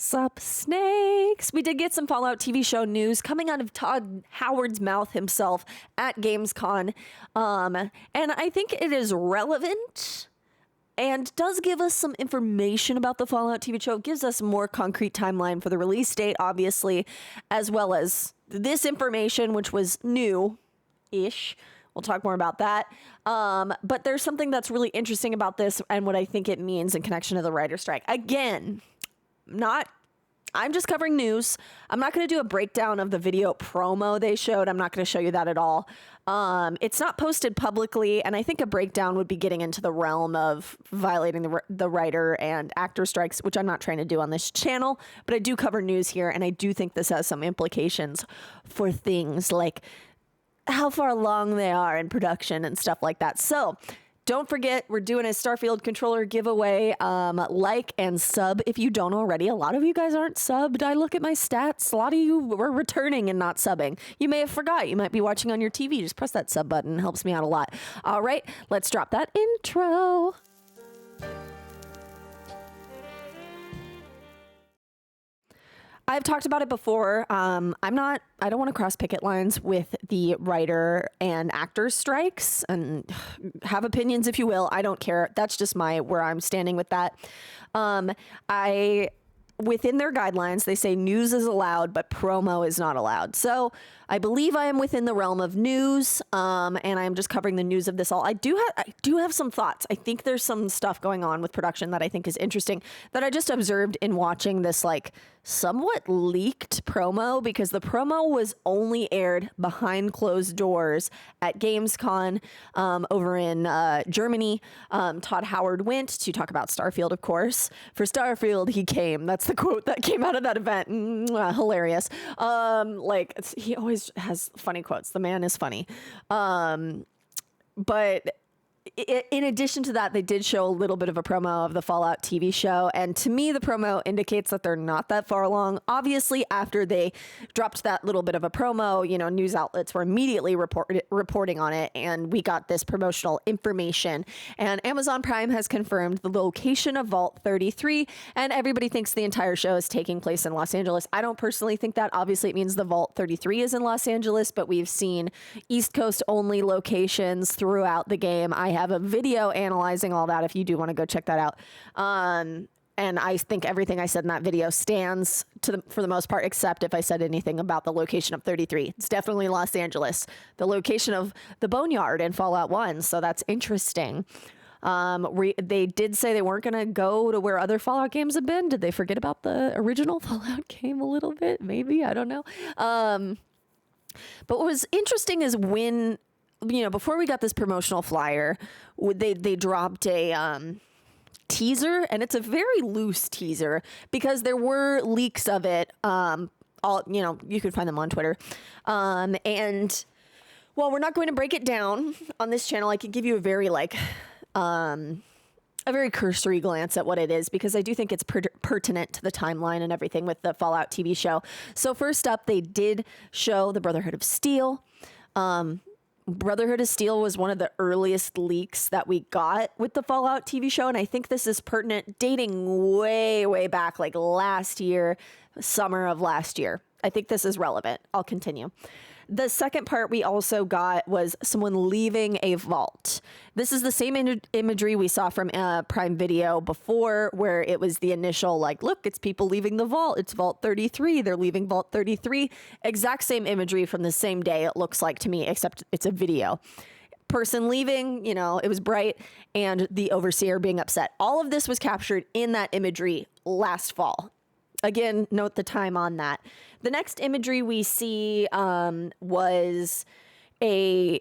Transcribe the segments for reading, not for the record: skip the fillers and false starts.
Sup, snakes? We did get some Fallout TV show news coming out of Todd Howard's mouth himself at Gamescom. And I think it is relevant and does give us some information about the Fallout TV show. It gives us a more concrete timeline for the release date, obviously, as well as this information, which was new-ish. We'll talk more about that. But there's something that's really interesting about this and what I think it means in connection to the writer's strike. Again, I'm just covering news. I'm not going to do a breakdown of the video promo they showed. I'm not going to show you that at all. It's not posted publicly, and I think a breakdown would be getting into the realm of violating the writer and actor strikes, which I'm not trying to do on this channel, but I do cover news here, and I do think this has some implications for things like how far along they are in production and stuff like that. So don't forget, we're doing a Starfield controller giveaway. Like and sub if you don't already. A lot of you guys aren't subbed. I look at my stats. A lot of you were returning and not subbing. You may have forgot. You might be watching on your TV. Just press that sub button. It helps me out a lot. All right, let's drop that intro. I've talked about it before. I don't want to cross picket lines with the writer and actor strikes, and have opinions if you will. I don't care. That's just where I'm standing with that. Within their guidelines, they say news is allowed, but promo is not allowed. So I believe I am within the realm of news, and I'm just covering the news of this all. I do have some thoughts. I think there's some stuff going on with production that I think is interesting that I just observed in watching this somewhat leaked promo, because the promo was only aired behind closed doors at Gamescom over in Germany. Todd Howard went to talk about Starfield, of course. For Starfield, he came. That's the quote that came out of that event. Hilarious. He always has funny quotes. The man is funny. But in addition to that, they did show a little bit of a promo of the Fallout TV show. And to me, the promo indicates that they're not that far along. Obviously, after they dropped that little bit of a promo, news outlets were immediately reporting on it. And we got this promotional information. And Amazon Prime has confirmed the location of Vault 33. And everybody thinks the entire show is taking place in Los Angeles. I don't personally think that. Obviously, it means the Vault 33 is in Los Angeles. But we've seen East Coast only locations throughout the game. I have a video analyzing all that if you do want to go check that out. And I think everything I said in that video stands for the most part, except if I said anything about the location of 33. It's definitely Los Angeles, the location of the Boneyard in Fallout 1. So that's interesting. They did say they weren't going to go to where other Fallout games have been. Did they forget about the original Fallout game a little bit? Maybe, I don't know. But what was interesting is when, before we got this promotional flyer, they dropped a teaser, and it's a very loose teaser because there were leaks of it. You could find them on Twitter. And while we're not going to break it down on this channel, I could give you a very cursory glance at what it is, because I do think it's pertinent to the timeline and everything with the Fallout TV show. So first up, they did show the Brotherhood of Steel. Brotherhood of Steel was one of the earliest leaks that we got with the Fallout TV show, and I think this is pertinent, dating way, way back, last year, summer of last year. I think this is relevant. I'll continue. The second part we also got was someone leaving a vault. This is the same imagery we saw from Prime Video before, where it was the initial, look, it's people leaving the vault. It's Vault 33. They're leaving Vault 33. Exact same imagery from the same day, it looks like to me, except it's a video. Person leaving, it was bright, and the overseer being upset. All of this was captured in that imagery last fall. Again, note the time on that. The next imagery we see was a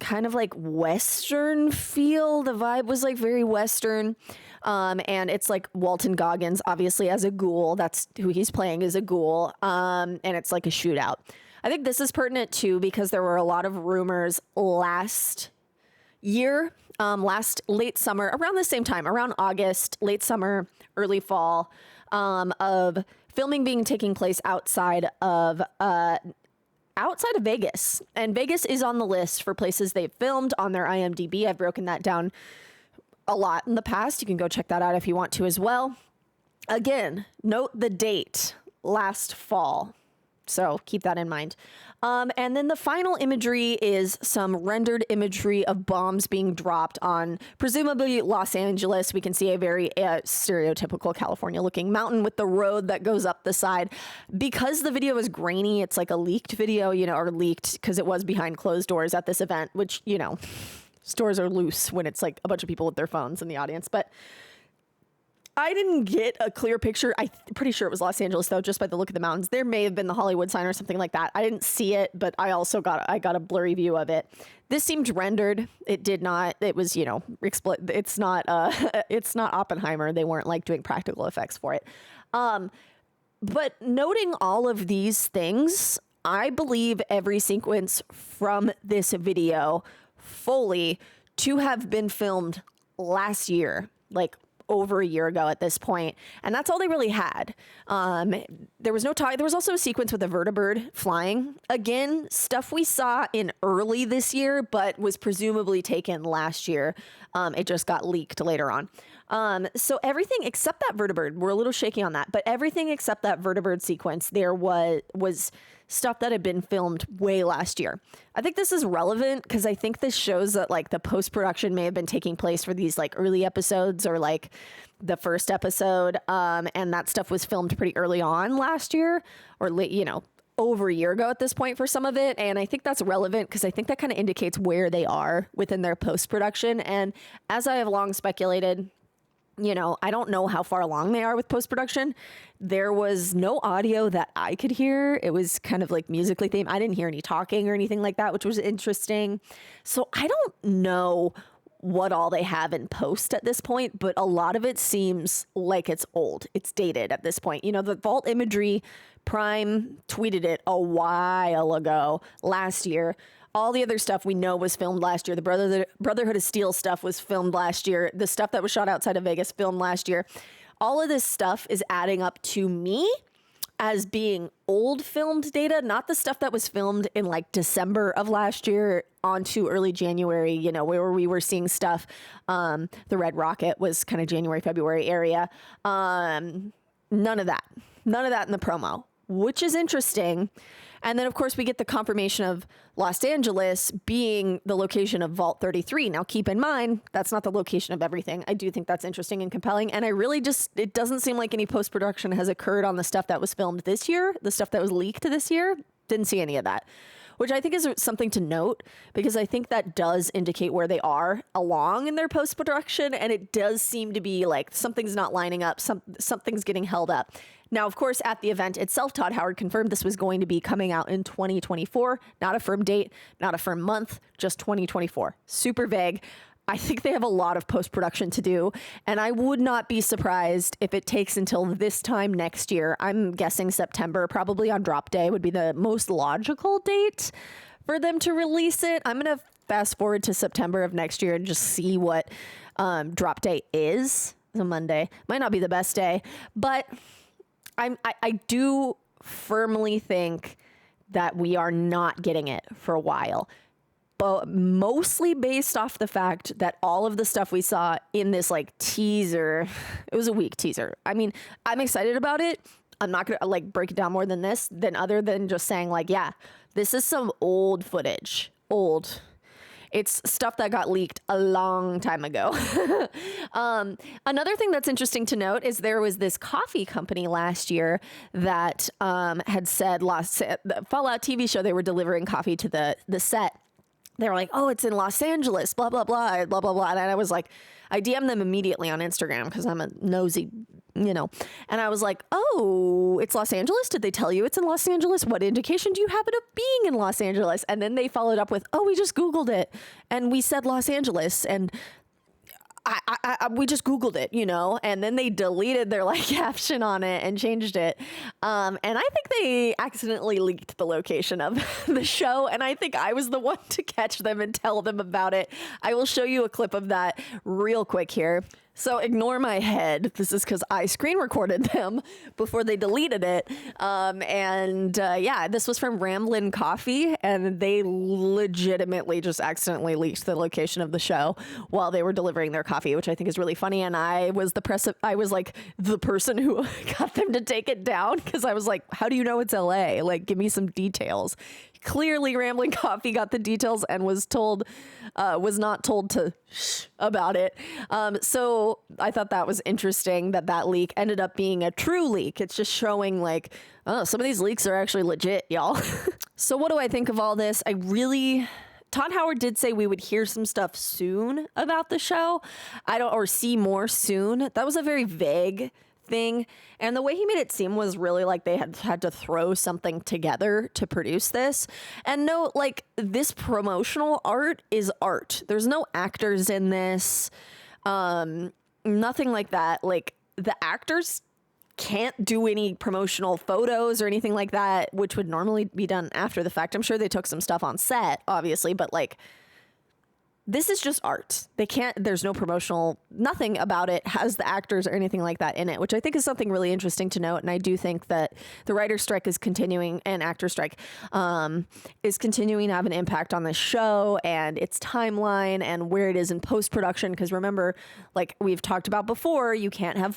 kind of Western feel. The vibe was very Western. And it's Walton Goggins, obviously, as a ghoul. That's who he's playing, is a ghoul. And it's a shootout. I think this is pertinent too, because there were a lot of rumors last year, late summer, around the same time, around August, late summer, early fall, of filming taking place outside of Vegas. And Vegas is on the list for places they've filmed on their IMDb. I've broken that down a lot in the past. You can go check that out if you want to as well. Again, note the date, last fall. So keep that in mind. And then the final imagery is some rendered imagery of bombs being dropped on presumably Los Angeles. We can see a very stereotypical California looking mountain with the road that goes up the side. Because the video is grainy, it's like a leaked video, or leaked because it was behind closed doors at this event, which, stores are loose when it's like a bunch of people with their phones in the audience. But I didn't get a clear picture. I'm pretty sure it was Los Angeles, though, just by the look of the mountains. There may have been the Hollywood sign or something like that. I didn't see it, but I also got a blurry view of it. This seemed rendered. It did not. It was, it's not it's not Oppenheimer. They weren't like doing practical effects for it. But noting all of these things, I believe every sequence from this video fully to have been filmed last year, like over a year ago at this point, and that's all they really had. There was no talk. There was also a sequence with a vertibird flying. Again, stuff we saw in early this year, but was presumably taken last year. It just got leaked later on. So everything except that vertibird, we're a little shaky on that, but everything except that vertibird sequence there was stuff that had been filmed way last year. I think this is relevant because I think this shows that like the post-production may have been taking place for these like early episodes or like the first episode. And that stuff was filmed pretty early on last year or late, over a year ago at this point for some of it. And I think that's relevant because I think that kind of indicates where they are within their post-production. And as I have long speculated, I don't know how far along they are with post-production. There was no audio that I could hear. It was kind of like musically themed. I didn't hear any talking or anything like that, which was interesting. So I don't know what all they have in post at this point, but a lot of it seems like it's old. It's dated at this point. The vault imagery, Prime tweeted it a while ago last year. All the other stuff we know was filmed last year. The Brotherhood of Steel stuff was filmed last year. The stuff that was shot outside of Vegas filmed last year. All of this stuff is adding up to me as being old filmed data, not the stuff that was filmed in like December of last year onto early January, where we were seeing stuff. The Red Rocket was kind of January, February area. None of that in the promo, which is interesting. And then, of course, we get the confirmation of Los Angeles being the location of Vault 33. Now, keep in mind, that's not the location of everything. I do think that's interesting and compelling. And I really it doesn't seem like any post-production has occurred on the stuff that was filmed this year, the stuff that was leaked this year. Didn't see any of that, which I think is something to note because I think that does indicate where they are along in their post-production. And it does seem to be like something's not lining up. Something's getting held up. Now, of course, at the event itself, Todd Howard confirmed this was going to be coming out in 2024. Not a firm date, not a firm month, just 2024. Super vague. I think they have a lot of post-production to do, and I would not be surprised if it takes until this time next year. I'm guessing September, probably on drop day, would be the most logical date for them to release it. I'm going to fast forward to September of next year and just see what drop day is. It's a Monday. Might not be the best day, but I do firmly think that we are not getting it for a while, but mostly based off the fact that all of the stuff we saw in this like teaser, it was a weak teaser. I mean, I'm excited about it. I'm not going to like break it down more than this, other than just saying like, yeah, this is some old footage, It's stuff that got leaked a long time ago. Another thing that's interesting to note is there was this coffee company last year that had said the Fallout TV show, they were delivering coffee to the set. They were like, oh, it's in Los Angeles, blah, blah, blah, blah, blah, blah. And I was like, I DM'd them immediately on Instagram because I'm a nosy, and I was like, oh, it's Los Angeles? Did they tell you it's in Los Angeles? What indication do you have it of being in Los Angeles? And then they followed up with, oh, we just Googled it and we said Los Angeles. And we just Googled it, and then they deleted their like caption on it and changed it. And I think they accidentally leaked the location of the show. And I think I was the one to catch them and tell them about it. I will show you a clip of that real quick here. So ignore my head. This is because I screen recorded them before they deleted it. Yeah, this was from Ramblin' Coffee, and they legitimately just accidentally leaked the location of the show while they were delivering their coffee, which I think is really funny. And I was like the person who got them to take it down, because I was like, how do you know it's LA? Like, give me some details. Clearly Rambling Coffee got the details and was not told to shh about it. So I thought that was interesting that leak ended up being a true leak. It's just showing like, oh, some of these leaks are actually legit, y'all. So what do I think of all this? Todd Howard did say we would hear some stuff soon about the show. Or see more soon. That was a very vague thing, and the way he made it seem was really like they had to throw something together to produce this. And no, like, this promotional art is art. There's no actors in this, nothing like that. Like, the actors can't do any promotional photos or anything like that, which would normally be done after the fact. I'm sure they took some stuff on set, obviously, but like, this is just art. There's no promotional, nothing about it has the actors or anything like that in it, which I think is something really interesting to note. And I do think that the writer's strike is continuing, and actor strike is continuing to have an impact on this show and its timeline and where it is in post-production. Because remember, like we've talked about before, you can't have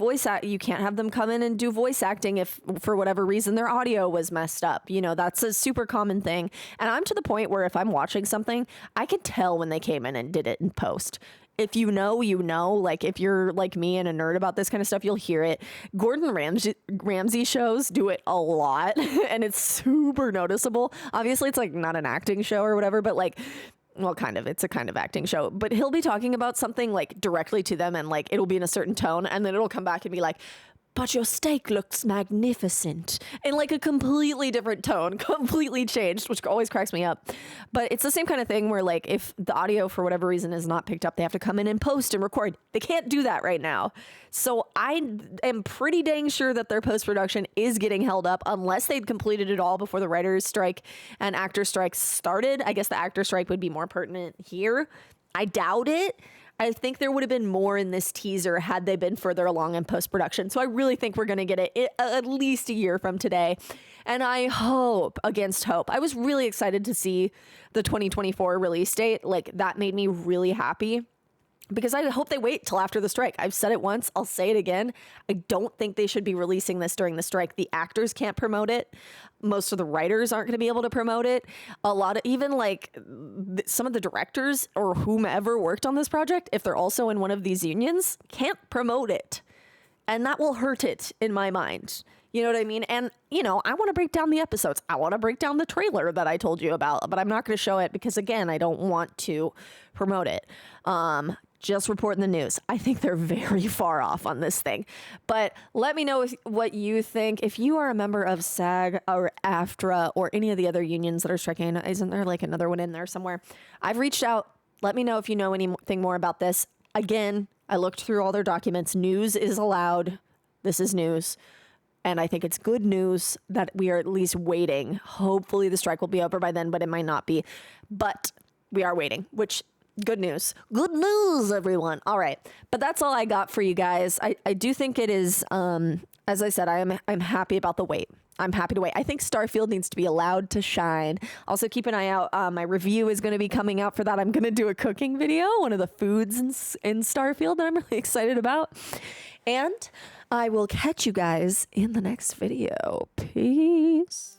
them come in and do voice acting if for whatever reason their audio was messed up. You know, that's a super common thing. And I'm to the point where if I'm watching something, I can tell when they came in and did it in post. If you know, like if you're like me and a nerd about this kind of stuff, you'll hear it. Gordon Ramsay shows do it a lot and it's super noticeable. Obviously it's like not an acting show or whatever, but like, well, kind of, it's a kind of acting show, but he'll be talking about something like directly to them and like, it'll be in a certain tone and then it'll come back and be like, but your steak looks magnificent, in like a completely different tone, completely changed, which always cracks me up. But it's the same kind of thing where like if the audio for whatever reason is not picked up, they have to come in and post and record. They can't do that right now. So I am pretty dang sure that their post-production is getting held up unless they'd completed it all before the writer's strike and actor strike started. I guess the actor strike would be more pertinent here. I doubt it. I think there would have been more in this teaser had they been further along in post-production. So I really think we're going to get it at least a year from today. And I hope, against hope, I was really excited to see the 2024 release date. Like, that made me really happy, because I hope they wait till after the strike. I've said it once, I'll say it again. I don't think they should be releasing this during the strike. The actors can't promote it. Most of the writers aren't going to be able to promote it. A lot of, even like some of the directors or whomever worked on this project, if they're also in one of these unions, can't promote it. And that will hurt it in my mind. You know what I mean? And, you know, I want to break down the episodes. I want to break down the trailer that I told you about, but I'm not going to show it because, again, I don't want to promote it. Just reporting the news. I think they're very far off on this thing. But let me know what you think. If you are a member of SAG or AFTRA or any of the other unions that are striking, isn't there like another one in there somewhere? I've reached out. Let me know if you know anything more about this. Again, I looked through all their documents. News is allowed. This is news. And I think it's good news that we are at least waiting. Hopefully the strike will be over by then, but it might not be. But we are waiting, which... good news. Good news, everyone. All right. But that's all I got for you guys. I do think it is, as I said, I'm happy about the wait. I'm happy to wait. I think Starfield needs to be allowed to shine. Also, keep an eye out. My review is going to be coming out for that. I'm going to do a cooking video, one of the foods in Starfield that I'm really excited about. And I will catch you guys in the next video. Peace.